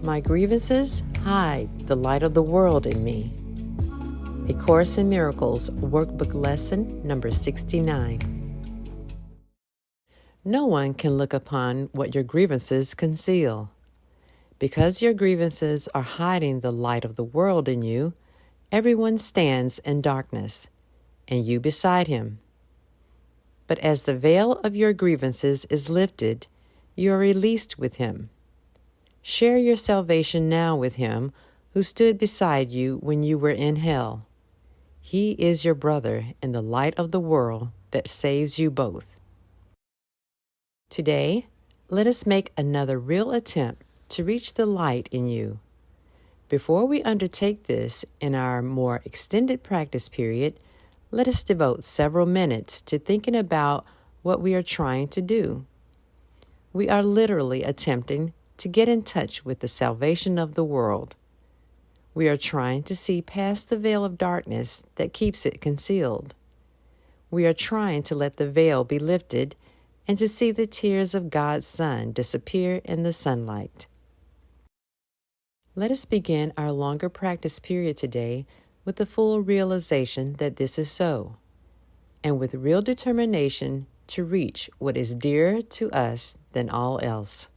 My grievances hide the light of the world in me. A Course in Miracles Workbook Lesson number 69. No one can look upon what your grievances conceal. Because your grievances are hiding the light of the world in you, everyone stands in darkness, and you beside him. But as the veil of your grievances is lifted, you are released with him. Share your salvation now with him who stood beside you when you were in hell. He is your brother in the light of the world that saves you both. Today, let us make another real attempt to reach the light in you. Before we undertake this in our more extended practice period, let us devote several minutes to thinking about what we are trying to do. We are literally attempting to get in touch with the salvation of the world. We are trying to see past the veil of darkness that keeps it concealed. We are trying to let the veil be lifted and to see the tears of God's Son disappear in the sunlight. Let us begin our longer practice period today with the full realization that this is so, and with real determination to reach what is dearer to us than all else.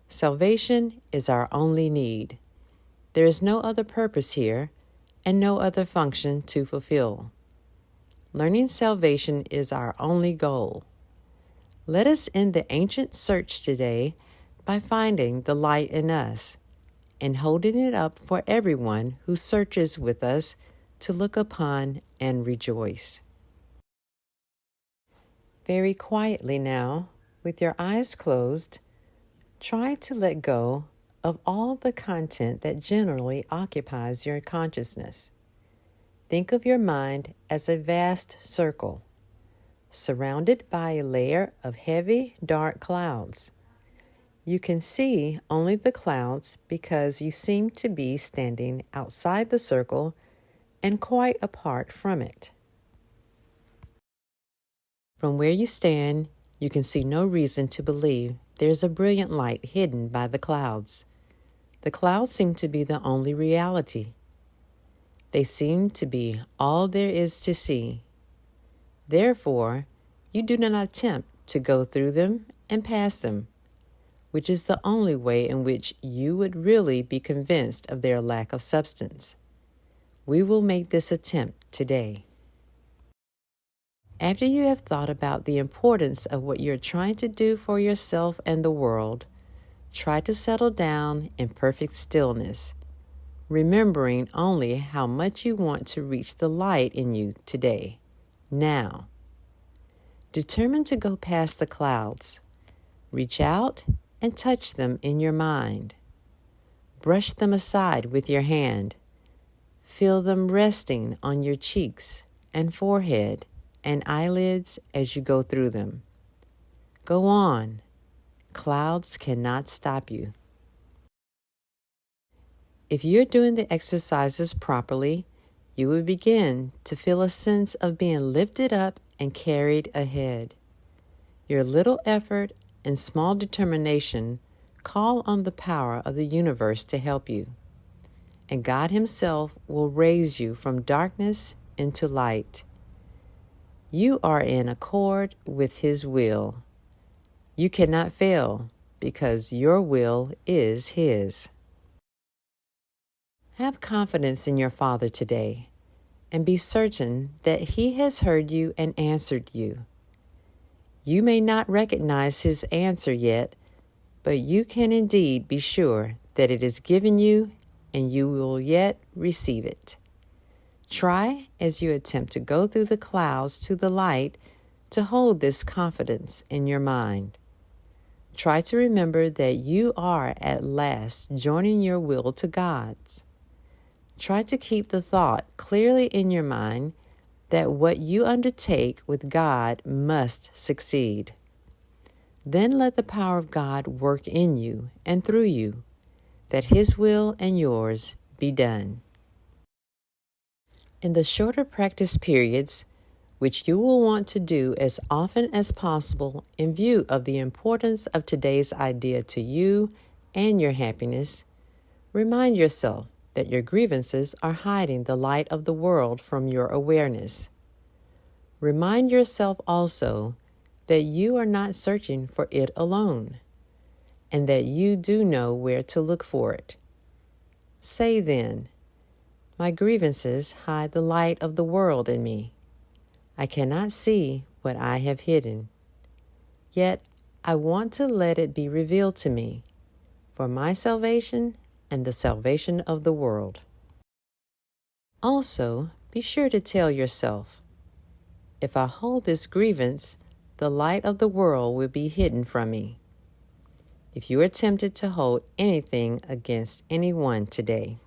Salvation is our only need. There is no other purpose here and no other function to fulfill. Learning salvation is our only goal. Let us end the ancient search today by finding the light in us and holding it up for everyone who searches with us to look upon and rejoice. Very quietly now, with your eyes closed, try to let go of all the content that generally occupies your consciousness. Think of your mind as a vast circle, surrounded by a layer of heavy, dark clouds. You can see only the clouds because you seem to be standing outside the circle and quite apart from it. From where you stand, you can see no reason to believe there's a brilliant light hidden by the clouds. The clouds seem to be the only reality. They seem to be all there is to see. Therefore, you do not attempt to go through them and past them, which is the only way in which you would really be convinced of their lack of substance. We will make this attempt today. After you have thought about the importance of what you're trying to do for yourself and the world, try to settle down in perfect stillness, remembering only how much you want to reach the light in you today, now. Determine to go past the clouds. Reach out and touch them in your mind. Brush them aside with your hand. Feel them resting on your cheeks and forehead and eyelids as you go through them. Go on. Clouds cannot stop you. If you're doing the exercises properly, you will begin to feel a sense of being lifted up and carried ahead. Your little effort and small determination call on the power of the universe to help you, and God Himself will raise you from darkness into light. You are in accord with His will. You cannot fail because your will is His. Have confidence in your Father today, and be certain that He has heard you and answered you. You may not recognize His answer yet, but you can indeed be sure that it is given you and you will yet receive it. Try, as you attempt to go through the clouds to the light, to hold this confidence in your mind. Try to remember that you are at last joining your will to God's. Try to keep the thought clearly in your mind that what you undertake with God must succeed. Then let the power of God work in you and through you, that His will and yours be done. In the shorter practice periods, which you will want to do as often as possible in view of the importance of today's idea to you and your happiness, Remind yourself that your grievances are hiding the light of the world from your awareness. Remind yourself also that you are not searching for it alone, and that you do know where to look for it. Say then, "My grievances hide the light of the world in me. I cannot see what I have hidden. Yet I want to let it be revealed to me, for my salvation and the salvation of the world." Also, be sure to tell yourself, "If I hold this grievance, the light of the world will be hidden from me." If you are tempted to hold anything against anyone today,